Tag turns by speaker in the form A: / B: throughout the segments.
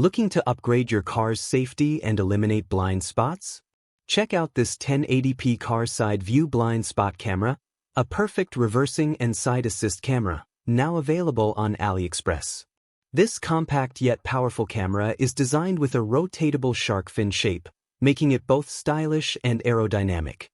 A: Looking to upgrade your car's safety and eliminate blind spots? Check out this 1080p car side view blind spot camera, a perfect reversing and side assist camera, now available on AliExpress. This compact yet powerful camera is designed with a rotatable shark fin shape, making it both stylish and aerodynamic.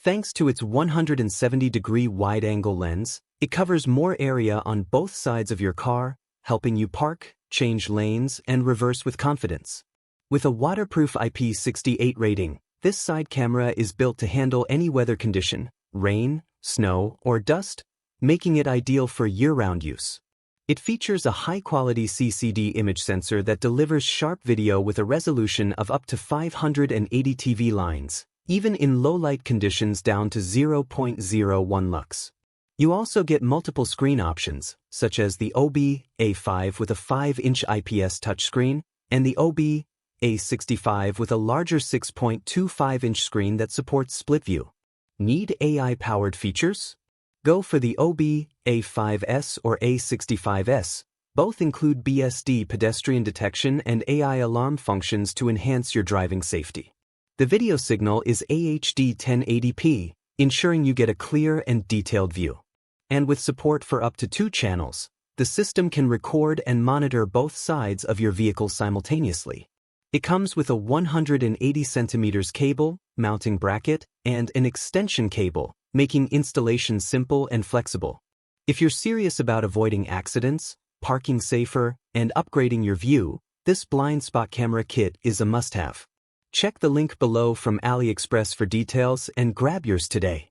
A: Thanks to its 170-degree wide-angle lens, it covers more area on both sides of your car, helping you park, change lanes, and reverse with confidence. With a waterproof IP68 rating, this side camera is built to handle any weather condition, rain, snow, or dust, making it ideal for year-round use. It features a high-quality CCD image sensor that delivers sharp video with a resolution of up to 580 TV lines, even in low-light conditions down to 0.01 lux. You also get multiple screen options, such as the OB-A5 with a 5-inch IPS touchscreen and the OB-A65 with a larger 6.25-inch screen that supports split view. Need AI-powered features? Go for the OB-A5S or A65S. Both include BSD pedestrian detection and AI alarm functions to enhance your driving safety. The video signal is AHD 1080p, ensuring you get a clear and detailed view. And with support for up to 2 channels, the system can record and monitor both sides of your vehicle simultaneously. It comes with a 180 centimeters cable, mounting bracket, and an extension cable, making installation simple and flexible. If you're serious about avoiding accidents, parking safer, and upgrading your view, this blind spot camera kit is a must-have. Check the link below from AliExpress for details and grab yours today.